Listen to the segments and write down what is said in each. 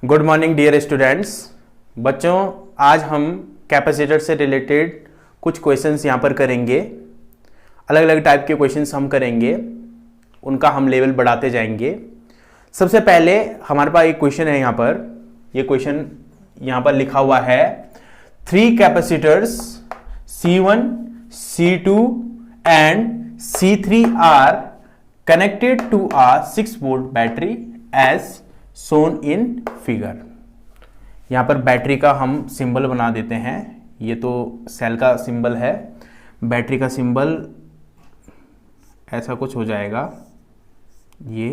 Good morning dear students. बच्चों, आज हम कैपेसिटर से रिलेटेड कुछ क्वेश्चंस यहाँ पर करेंगे। अलग अलग टाइप के क्वेश्चंस हम करेंगे, उनका हम लेवल बढ़ाते जाएंगे। सबसे पहले हमारे पास एक क्वेश्चन है यहाँ पर। ये क्वेश्चन यहाँ पर लिखा हुआ है, 3 capacitors C1, C2 and C3 are connected to a 6 volt battery as shown in figure। यहां पर बैटरी का हम सिंबल बना देते हैं। ये तो सेल का सिंबल है, बैटरी का सिंबल ऐसा कुछ हो जाएगा। ये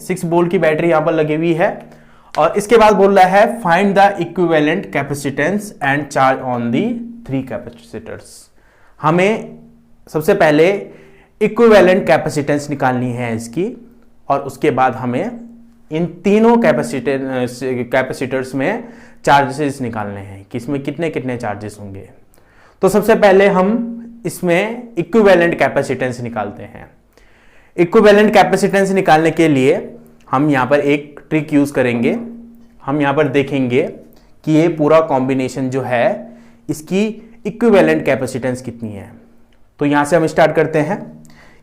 6 वोल्ट की बैटरी यहां पर लगी हुई है और इसके बाद बोल रहा है find the equivalent capacitance and charge on the 3 capacitors. हमें सबसे पहले इक्विवेलेंट कैपेसिटेंस निकालनी है इसकी, और उसके बाद हमें इन तीनों कैपेसिटर्स में चार्जेस निकालने हैं कि इसमें कितने कितने चार्जेस होंगे। तो सबसे पहले हम इसमें इक्विवेलेंट कैपेसिटेंस निकालते हैं। इक्विवेलेंट कैपेसिटेंस निकालने के लिए हम यहां पर एक ट्रिक यूज करेंगे। हम यहां पर देखेंगे कि ये पूरा कॉम्बिनेशन जो है इसकी इक्विवेलेंट कैपेसिटेंस कितनी है। तो यहां से हम स्टार्ट करते हैं।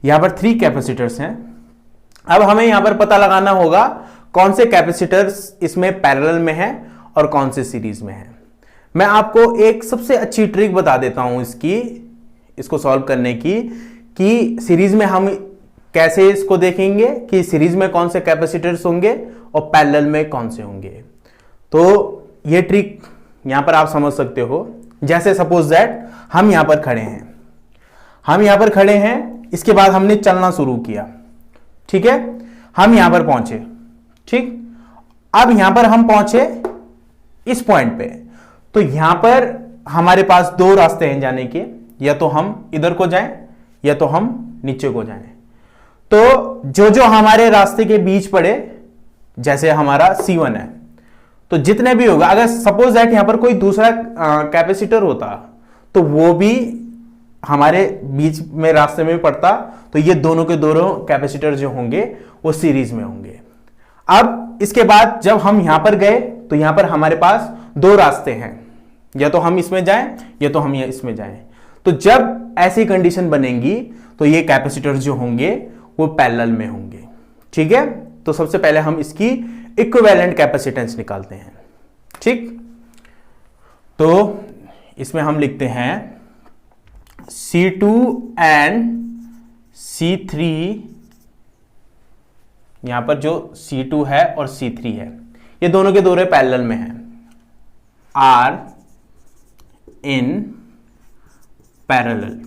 यहां पर 3 कैपेसिटर्स हैं। अब हमें यहां पर पता लगाना होगा कौन से कैपेसिटर्स इसमें पैरेलल में हैं और कौन से सीरीज में हैं। मैं आपको एक सबसे अच्छी ट्रिक बता देता हूं इसको सॉल्व करने की, कि सीरीज में हम कैसे इसको देखेंगे कि सीरीज में कौन से कैपेसिटर्स होंगे और पैरेलल में कौन से होंगे। तो ये ट्रिक यहां पर आप समझ सकते हो। जैसे सपोज दैट हम यहां पर खड़े हैं, इसके बाद हमने चलना शुरू किया, ठीक है। हम यहां पर पहुंचे, ठीक। अब यहां पर हम पहुंचे इस पॉइंट पे, तो यहां पर हमारे पास 2 रास्ते हैं जाने के, या तो हम इधर को जाएं या तो हम नीचे को जाएं। तो जो हमारे रास्ते के बीच पड़े, जैसे हमारा C1 है, तो जितने भी होगा, अगर सपोज दैट यहां पर कोई दूसरा कैपेसिटर होता तो वो भी हमारे बीच में रास्ते में पड़ता, तो ये दोनों के दोनों कैपेसिटर जो होंगे वो सीरीज में होंगे। अब इसके बाद जब हम यहां पर गए तो यहां पर हमारे पास 2 रास्ते हैं, या तो हम इसमें जाएं या तो हम इसमें जाएं। तो जब ऐसी कंडीशन बनेगी तो ये कैपेसिटर जो होंगे वो पैरेलल में होंगे, ठीक है। तो सबसे पहले हम इसकी इक्विवेलेंट कैपेसिटेंस निकालते हैं, ठीक। तो इसमें हम लिखते हैं C2 एंड C3। यहां पर जो C2 है और C3 है, ये दोनों के दोनों पैरेलल में हैं, आर इन पैरेलल।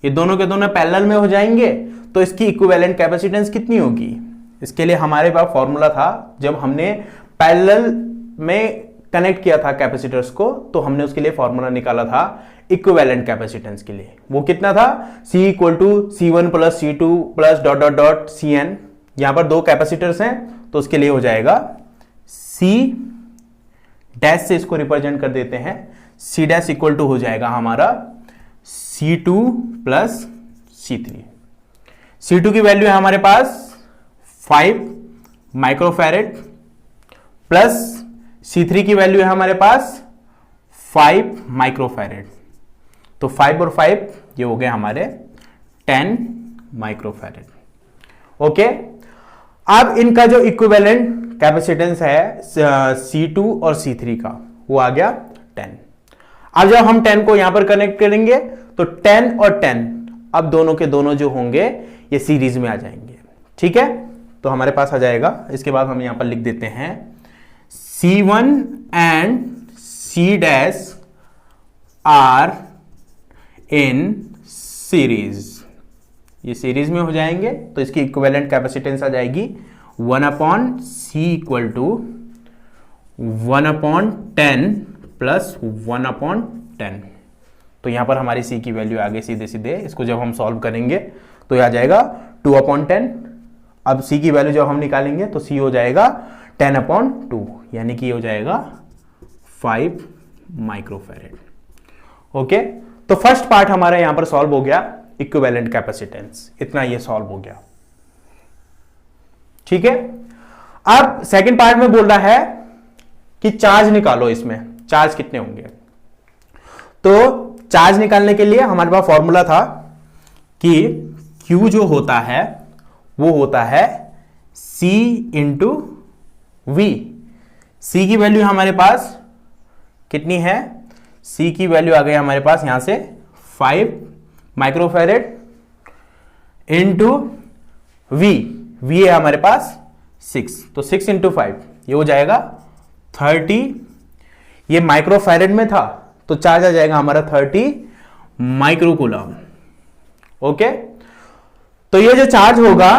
ये दोनों के दोनों पैरेलल में हो जाएंगे तो इसकी इक्विवेलेंट कैपेसिटेंस कितनी होगी। इसके लिए हमारे पास फॉर्मूला था, जब हमने पैरेलल में कनेक्ट किया था कैपेसिटर्स को, तो हमने उसके लिए फॉर्मूला निकाला था इक्विवेलेंट कैपेसिटेंस के लिए। वो कितना था, C = C1 + C2 + ... Cn। यहां पर 2 कैपेसिटर्स हैं तो उसके लिए हो जाएगा C डैश से इसको रिप्रेजेंट कर देते हैं। C डैश इक्वल टू हो जाएगा हमारा C2 + C3। C2 की वैल्यू है हमारे पास 5 माइक्रोफैरेड प्लस C3 की वैल्यू है हमारे पास 5 माइक्रोफैरेड। तो 5 और 5 ये हो गए हमारे 10 माइक्रोफैरेड। ओके, अब इनका जो इक्विवेलेंट कैपेसिटेंस है C2 और C3 का, वो आ गया 10। अब जब हम 10 को यहां पर कनेक्ट करेंगे तो 10 और 10 अब दोनों के दोनों जो होंगे ये सीरीज में आ जाएंगे, ठीक है। तो हमारे पास आ जाएगा। इसके बाद हम यहां पर लिख देते हैं C1 and C dash are in series. ये सीरीज में हो जाएंगे तो इसकी इक्विवेलेंट कैपेसिटेंस आ जाएगी 1/C = 1/10 + 1/10। तो यहां पर हमारी C की वैल्यू आ गई सीधे सीधे। इसको जब हम सॉल्व करेंगे तो यह आ जाएगा 2/10। अब C की वैल्यू जब हम निकालेंगे तो C हो जाएगा 10/2, यानी कि ये हो जाएगा 5 माइक्रोफैरेड। ओके, तो फर्स्ट पार्ट हमारा यहां पर सॉल्व हो गया, इक्विवेलेंट कैपेसिटेंस। इतना ये सॉल्व हो गया, ठीक है। अब सेकंड पार्ट में बोल रहा है कि चार्ज निकालो, इसमें चार्ज कितने होंगे। तो चार्ज निकालने के लिए हमारे पास फॉर्मूला था कि Q जो होता है वो होता है C इंटू V। C की वैल्यू हमारे पास कितनी है, C की वैल्यू आ गई हमारे पास यहां से 5 माइक्रोफैरेड इंटू V है हमारे पास 6, तो 6 इंटू 5 ये हो जाएगा 30। ये माइक्रोफैरेड में था तो चार्ज आ जाएगा हमारा 30 माइक्रोकूलम। ओके, तो ये जो चार्ज होगा,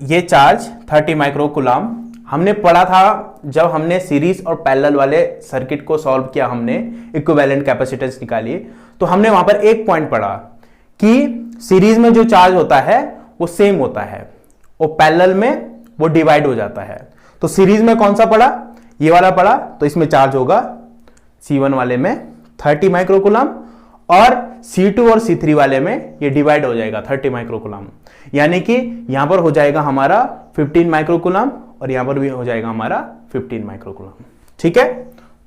ये चार्ज 30 माइक्रोकूलम हमने पढ़ा था जब हमने सीरीज और पैरेलल वाले सर्किट को सॉल्व किया, हमने इक्विवेलेंट कैपेसिटेंस निकाली। तो हमने वहां पर एक पॉइंट पढ़ा कि सीरीज में जो चार्ज होता है वो सेम होता है और पैरेलल में वो डिवाइड हो जाता है। तो सीरीज में कौन सा पड़ा, ये वाला पड़ा, तो इसमें चार्ज होगा C1 वाले में 30 माइक्रोकूलम और C2 और C3 वाले में ये डिवाइड हो जाएगा 30 माइक्रोकूलम, यानी कि यहां पर हो जाएगा हमारा 15 माइक्रोकूलम और यहां पर भी हो जाएगा हमारा 15 माइक्रोकूलम। ठीक है,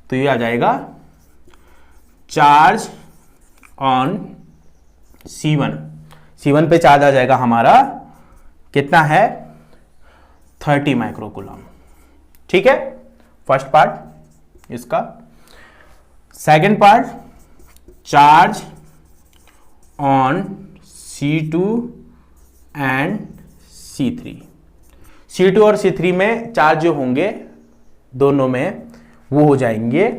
तो ये आ जाएगा चार्ज ऑन C1 पे चार्ज आ जाएगा हमारा कितना है 30 माइक्रोकूलम। ठीक है, फर्स्ट पार्ट इसका। Second part, charge on C2 and C3 और C3 में चार्ज जो होंगे दोनों में वो हो जाएंगे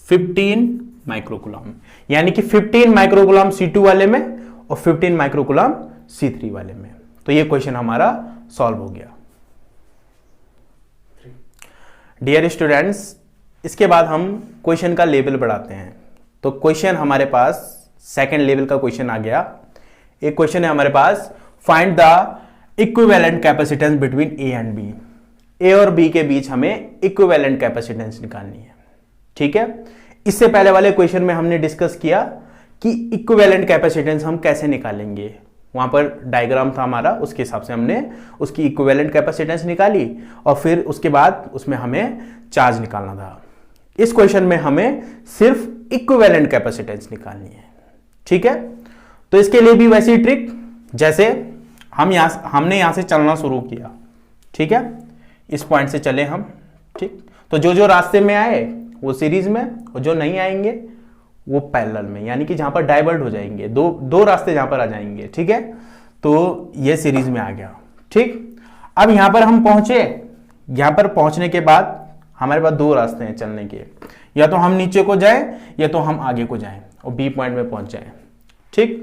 15 माइक्रोकूलम, यानी कि 15 माइक्रोकूलम C2 वाले में और 15 माइक्रोकूलम C3 वाले में। तो ये क्वेश्चन हमारा सॉल्व हो गया। डियर स्टूडेंट्स, इसके बाद हम क्वेश्चन का लेवल बढ़ाते हैं। तो क्वेश्चन हमारे पास सेकंड लेवल का क्वेश्चन आ गया। एक क्वेश्चन है हमारे पास, find the equivalent capacitance between A and B. A और बी के बीच हमें इक्विवेलेंट कैपेसिटेंस निकालनी है। ठीक है, इससे पहले वाले क्वेश्चन में हमने डिस्कस किया कि इक्विवेलेंट कैपेसिटेंस हम कैसे निकालेंगे। वहां पर डायग्राम था हमारा, उसके हिसाब से हमने उसकी इक्विवेलेंट कैपेसिटेंस निकाली और फिर उसके बाद उसमें हमें चार्ज निकालना था। इस क्वेश्चन में हमें सिर्फ इक्विवेलेंट कैपेसिटेंस निकालनी है। ठीक है, तो इसके लिए भी वैसी ट्रिक जैसे हमने यहां से चलना शुरू किया। ठीक है, इस पॉइंट से चले हम। ठीक, तो जो जो रास्ते में आए वो सीरीज में और जो नहीं आएंगे वो पैरेलल में, यानी कि जहां पर डाइवर्ट हो जाएंगे, दो रास्ते जहां पर आ जाएंगे। ठीक है, तो ये सीरीज में आ गया। ठीक, अब यहां पर हम पहुंचे, यहां पर पहुंचने के बाद हमारे पास दो रास्ते हैं चलने के, या तो हम नीचे को जाएं या तो हम आगे को जाएं और बी पॉइंट में पहुंच जाएं। ठीक,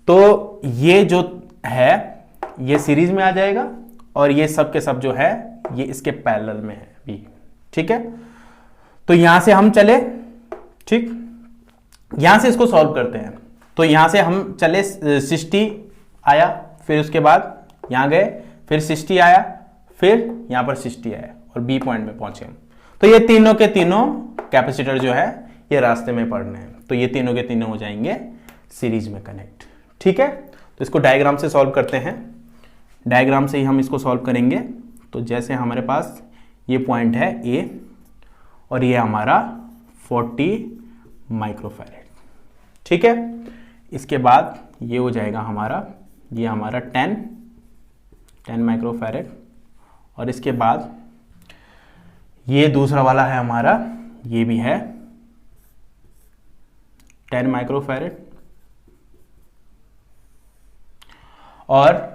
तो ये जो है ये सीरीज में आ जाएगा और ये सब के सब जो है ये इसके पैरेलल में है बी। ठीक है, तो यहां से हम चले। ठीक, यहां से इसको सॉल्व करते हैं। तो यहां से हम चले 60 आया, फिर उसके बाद यहां गए, फिर 60 आया, फिर यहां पर 60 आया और बी पॉइंट में पहुंचे हम। तो ये तीनों के तीनों कैपेसिटर जो है ये रास्ते में पड़ने हैं, तो ये तीनों के तीनों हो जाएंगे सीरीज में कनेक्ट। ठीक है, तो इसको डायग्राम से सॉल्व करते हैं। डायग्राम से ही हम इसको सॉल्व करेंगे। तो जैसे हमारे पास ये पॉइंट है ए और ये हमारा 40 माइक्रोफैरेड। ठीक है, इसके बाद ये हो जाएगा हमारा, ये हमारा 10 माइक्रोफैरेड और इसके बाद ये दूसरा वाला है हमारा, ये भी है 10 माइक्रोफैरेड और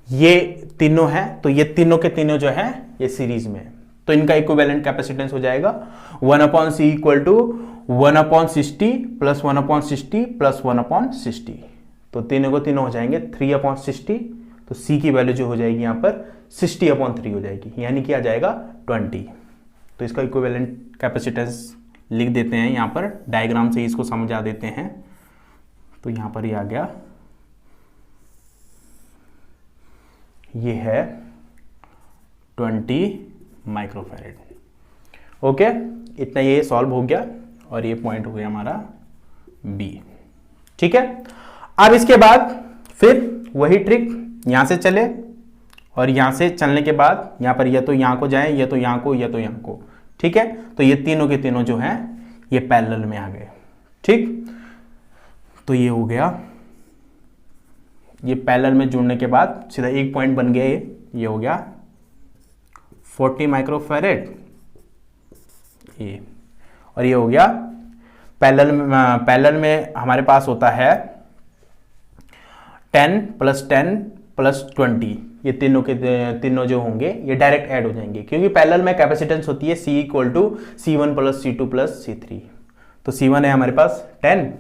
ये तीनों है। तो ये तीनों के तीनों जो है ये सीरीज में है, तो इनका इक्विवेलेंट कैपेसिटेंस हो जाएगा 1/c equal to 1/60 plus 1/60 plus 1/60। तो तीनों को तीनों हो जाएंगे 3/60। तो c की वैल्यू जो हो जाएगी यहाँ पर 60/3 हो जाएगी, यानी कि आ जाएगा 20। तो इसका इक्विवेलेंट कैपेसिटेंस लिख देते हैं यहाँ पर, डायग्राम से इसको समझा देते हैं। तो यहाँ पर ये आ गया, ये है 20 माइक्रोफैरेड। ओके, इतना ये सॉल्व हो गया और ये पॉइंट हो गया हमारा बी। ठीक है, अब इसके बाद फिर वही ट्रिक, यहां से चले और यहां से चलने के बाद यहां पर या तो यहां को जाए, या तो यहां को, या तो यहां को। ठीक है, तो ये तीनों के तीनों जो हैं ये पैरेलल में आ गए। ठीक, तो ये हो गया, ये पैरेलल में जुड़ने के बाद सीधा एक पॉइंट बन गया, ये हो गया 40 माइक्रोफैरेड ये, और ये हो गया पैरेलल में हमारे पास होता है 10 + 10 + 20, ये तीनों के तीनों जो होंगे ये डायरेक्ट ऐड हो जाएंगे, क्योंकि पैरेलल में कैपेसिटेंस होती है C = C1 + C2 + C3। तो C1 है हमारे पास 10,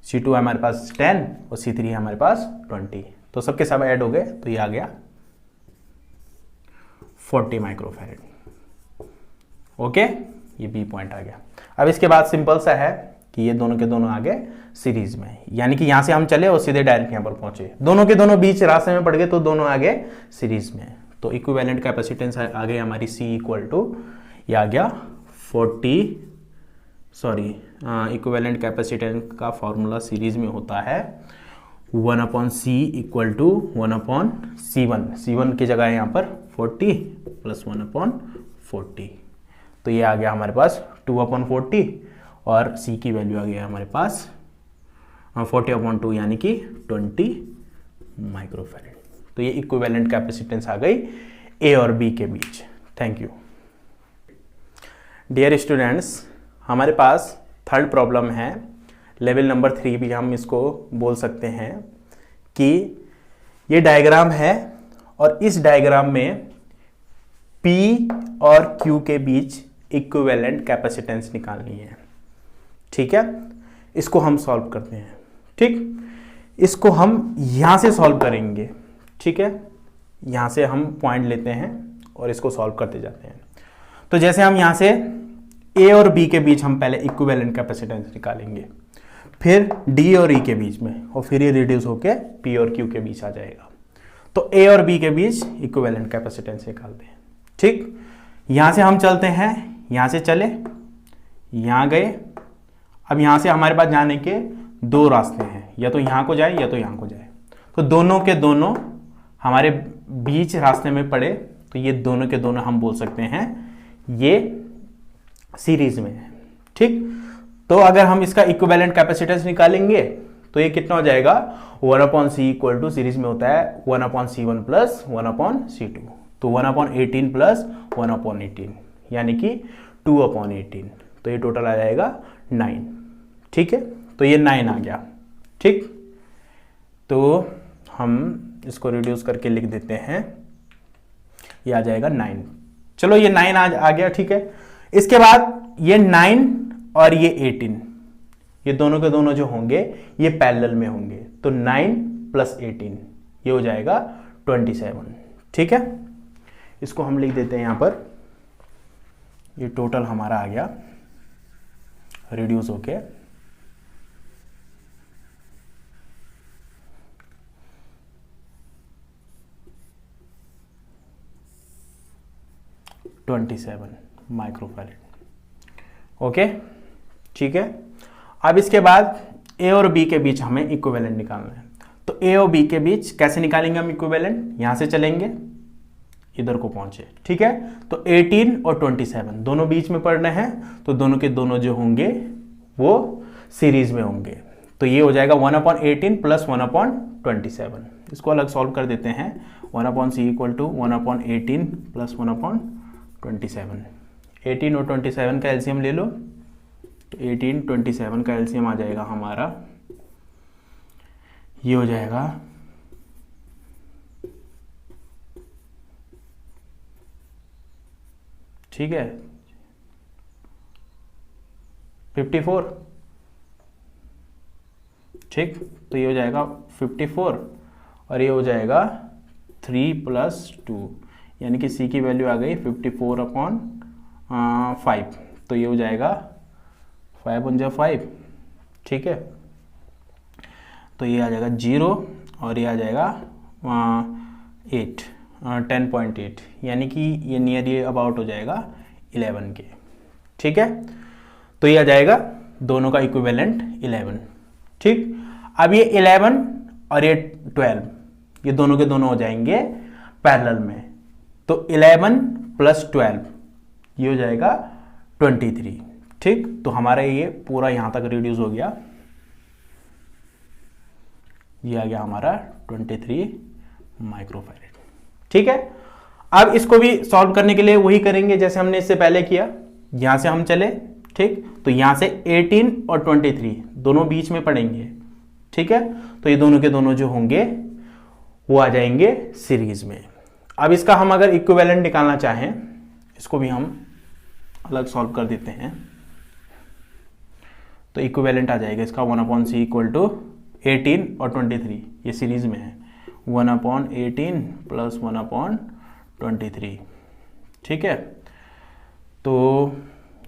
C2 है हमारे पास 10 और C3 है हमारे पास 20। तो सबके सब ऐड हो गए, तो ये आ गया 40 माइक्रोफैरेड। ओके, ये बी पॉइंट आ गया। अब इसके बाद सिंपल सा है कि ये दोनों के दोनों आगे सीरीज में, यानी कि यहां से हम चले और सीधे डायरेक्ट यहां पर पहुंचे, दोनों के दोनों बीच रास्ते में पड़ गए, तो दोनों आगे सीरीज में। तो इक्विवेलेंट कैपेसिटेंस आ गई हमारी C = ये आ गया 40, सॉरी, इक्विवेलेंट कैपेसिटेंस का फॉर्मूला सीरीज में होता है 1/C = 1/C1। C1 की जगह यहां पर 40 + 1/40, तो ये आ गया हमारे पास 2/40, और C की वैल्यू आ गई हमारे पास 40/2 यानी कि 20 माइक्रोफैरेड। तो ये इक्विवेलेंट कैपेसिटेंस आ गई A और B के बीच। Thank you. डियर स्टूडेंट्स, हमारे पास थर्ड प्रॉब्लम है, लेवल नंबर 3 भी हम इसको बोल सकते हैं, कि ये डायग्राम है और इस डायग्राम में P और Q के बीच इक्विवेलेंट कैपेसिटेंस निकालनी है। ठीक है, इसको हम सॉल्व करते हैं। ठीक, इसको हम यहां से सॉल्व करेंगे। ठीक है, यहां से हम पॉइंट लेते हैं और इसको सॉल्व करते जाते हैं। तो जैसे हम यहां से A और B के बीच हम पहले इक्विवेलेंट कैपेसिटेंस निकालेंगे, फिर D और E के बीच में, और फिर ये रिड्यूस होके P और Q के बीच आ जाएगा। तो A और B के बीच इक्विवेलेंट कैपेसिटेंस निकालते हैं। ठीक, यहां से हम चलते हैं, यहां से चले, यहां गए। अब यहां से हमारे पास जाने के दो रास्ते हैं, या तो यहां को जाए या तो यहां को जाए। तो दोनों के दोनों हमारे बीच रास्ते में पड़े, तो ये दोनों के दोनों हम बोल सकते हैं ये सीरीज में है। ठीक, तो अगर हम इसका इक्विवेलेंट कैपेसिटेंस निकालेंगे तो ये कितना हो जाएगा, 1/C = सीरीज में होता है 1/C1 + 1/C2, तो 1/18 + 1/18 यानी कि 2/18, तो ये टोटल आ जाएगा 9। ठीक है, तो ये 9 आ गया। ठीक, तो हम इसको रिड्यूस करके लिख देते हैं, ये आ जाएगा 9। चलो, ये 9 आ गया। ठीक है, इसके बाद ये 9 और ये 18, ये दोनों के दोनों जो होंगे ये पैरेलल में होंगे, तो 9 + 18 ये हो जाएगा 27। ठीक है, इसको हम लिख देते हैं यहां पर, ये टोटल हमारा आ गया रिड्यूस होके 27 माइक्रोफैरेड। ओके, ठीक है। अब इसके बाद A और B के बीच हमें इक्विवेलेंट निकालना है। तो A और B के बीच कैसे निकालेंगे हम इक्विवेलेंट, यहां से चलेंगे, इधर को पहुंचे। ठीक है, तो 18 और 27 दोनों बीच में पड़ रहे हैं, तो दोनों के दोनों जो होंगे वो सीरीज में होंगे। तो ये हो जाएगा 1/18 + 1/27। इसको अलग सॉल्व कर देते हैं। 1/C = 1/18 + 1/27। 18 और 27 का एलसीएम ले लो, तो 18 27 का एलसीएम आ जाएगा हमारा, ये हो जाएगा 54। ठीक, तो ये हो जाएगा 54 और ये हो जाएगा 3 + 2, यानी कि C की वैल्यू आ गई 54/5। तो ये हो जाएगा 5 ठीक है, तो ये आ जाएगा 0 और ये आ जाएगा 10.8, यानी कि ये नियर अबाउट हो जाएगा 11 के। ठीक है, तो ये आ जाएगा दोनों का इक्विवेलेंट 11। ठीक, अब ये 11 और ये 12 ये दोनों के दोनों हो जाएंगे पैरेलल में। तो 11 प्लस 12 ये हो जाएगा 23। ठीक, तो हमारा ये पूरा यहां तक रिड्यूस हो गया, ये आ गया हमारा 23 माइक्रोफैरेड। ठीक है, अब इसको भी सॉल्व करने के लिए वही करेंगे जैसे हमने इससे पहले किया। यहां से हम चले, ठीक, तो यहां से 18 और 23 दोनों बीच में पड़ेंगे। ठीक है, तो ये दोनों के दोनों जो होंगे वो आ जाएंगे सीरीज में। अब इसका हम अगर इक्विवेलेंट निकालना चाहें, इसको भी हम अलग सॉल्व कर देते हैं, तो इक्विवेलेंट आ जाएगा इसका 1/c इक्वल टू 18 और 23, ये सीरीज में है, 1/18 प्लस 1/23। ठीक है, तो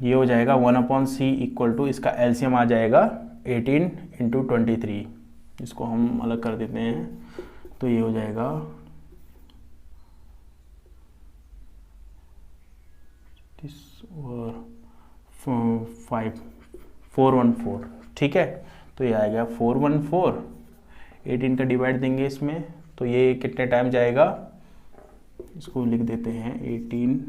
ये हो जाएगा 1/c इक्वल टू, इसका एलसीएम आ जाएगा 18 इंटू 23, इसको हम अलग कर देते हैं, तो ये हो जाएगा 414। ठीक है, तो ये आएगा 414, 18 का डिवाइड देंगे इसमें, तो ये कितने टाइम जाएगा, इसको लिख देते हैं 18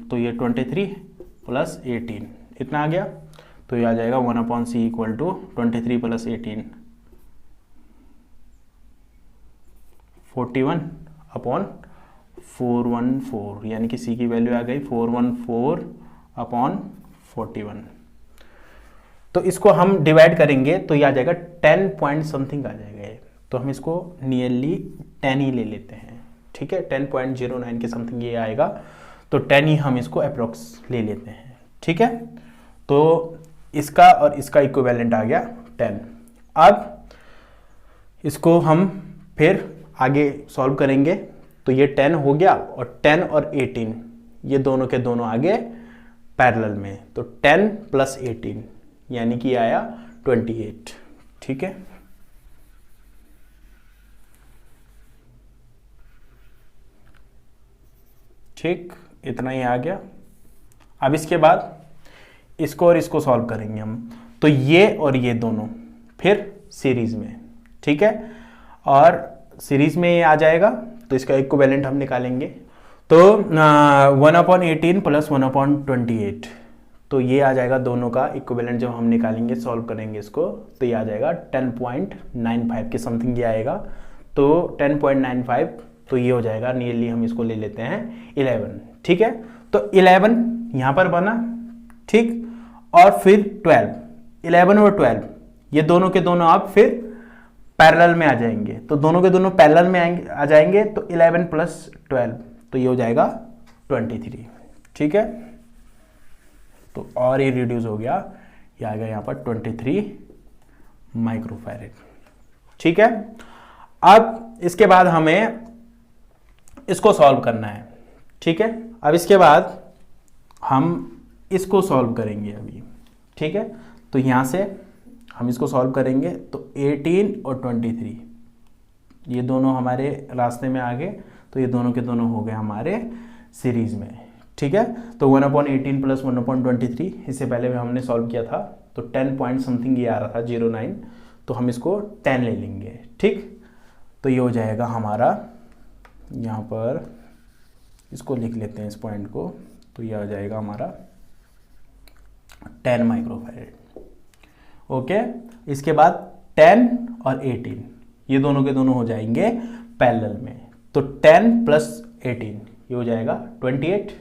तो ये 23 प्लस 18 इतना आ गया, तो ये आ जाएगा 1/c इक्वल टू 23 प्लस 18 41/414, यानी कि c की वैल्यू आ गई 414/41। तो इसको हम डिवाइड करेंगे तो ये आ जाएगा 10 पॉइंट समथिंग आ जाएगा ये, तो हम इसको नियरली 10 ही ले लेते हैं। ठीक है, 10.09 के समथिंग ये आएगा, तो 10 ही हम इसको अप्रोक्स ले लेते हैं। ठीक है, तो इसका और इसका इक्विवेलेंट आ गया 10। अब इसको हम फिर आगे सॉल्व करेंगे, तो ये 10 हो गया, और 10 और 18 ये दोनों के दोनों आगे पैरेलल में, तो 10 प्लस 18 यानी कि आया 28। ठीक है, ठीक, इतना ही आ गया। अब इसके बाद इसको और इसको सॉल्व करेंगे हम, तो ये और ये दोनों फिर सीरीज में। ठीक है, और सीरीज में ये आ जाएगा, तो इसका इक्विवेलेंट हम निकालेंगे, तो 1/18 प्लस 1/28, तो ये आ जाएगा दोनों का इक्विवेलेंट। जब हम निकालेंगे, सॉल्व करेंगे इसको, तो ये आ जाएगा 10.95 के समथिंग ये आएगा, तो 10.95, तो ये हो जाएगा नियरली, हम इसको ले लेते हैं 11। ठीक है, तो 11 यहां पर बना, ठीक, और फिर 12, 11 और 12 ये दोनों के दोनों आप फिर पैरेलल में आ जाएंगे, तो दोनों के दोनों पैरेलल में आ जाएंगे, तो 11 प्लस 12, तो ये हो जाएगा 23। ठीक है, तो और ये रिड्यूस हो गया, ये आ गया यहाँ पर 23 माइक्रोफैरेड। ठीक है, अब इसके बाद हमें इसको सॉल्व करना है। ठीक है, अब इसके बाद हम इसको सॉल्व करेंगे अभी। ठीक है, तो यहां से हम इसको सॉल्व करेंगे, तो 18 और 23 ये दोनों हमारे रास्ते में आ गए, तो ये दोनों के दोनों हो गए हमारे सीरीज में। ठीक है, तो 1/18 प्लस 1/23, इससे पहले भी हमने सॉल्व किया था, तो 10 पॉइंट समथिंग ये आ रहा था 09, तो हम इसको 10 ले लेंगे। ठीक, तो ये हो जाएगा हमारा, यहाँ पर इसको लिख लेते हैं इस पॉइंट को, तो ये आ जाएगा हमारा 10 माइक्रोफैरेड। ओके, इसके बाद 10 और 18 ये दोनों के दोनों हो जाएंगे पैरेलल में, तो 10 प्लस 18 ये हो जाएगा 28।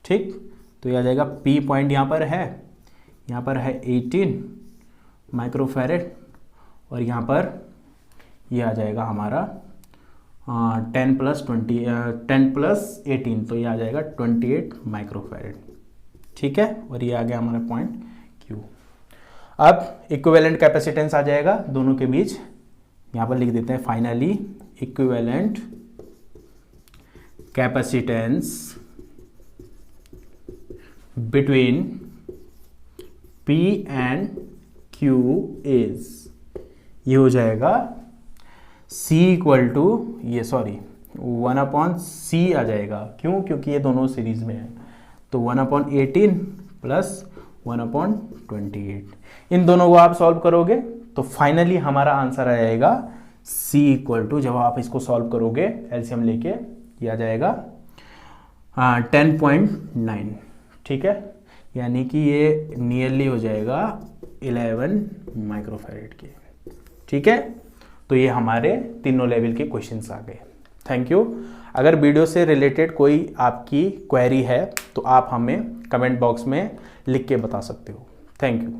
ठीक, तो ये आ जाएगा P पॉइंट यहाँ पर है 18 माइक्रोफैरेड, और यहाँ पर ये आ जाएगा हमारा 10 प्लस 18, तो ये आ जाएगा 28 माइक्रोफैरेड। ठीक है, और ये आ गया हमारा पॉइंट Q। अब इक्विवेलेंट कैपेसिटेंस आ जाएगा दोनों के बीच, यहाँ पर लिख देते हैं finally equivalent capacitance between P and Q is, ये हो जाएगा C इक्वल टू, ये सॉरी 1/c आ जाएगा, क्यों, क्योंकि ये दोनों सीरीज में है, तो 1/18 प्लस 1/28, इन दोनों को आप सॉल्व करोगे तो फाइनली हमारा आंसर आ जाएगा C इक्वल टू, जब आप इसको सॉल्व करोगे एलसीएम लेके, ये आ जाएगा 10.9, ठीक है, यानी कि ये नियरली हो जाएगा 11 माइक्रोफैरेड के, ठीक है। तो ये हमारे तीनों लेवल के क्वेश्चंस आ गए। Thank you. अगर वीडियो से रिलेटेड कोई आपकी क्वेरी है तो आप हमें कमेंट बॉक्स में लिख के बता सकते हो। Thank you.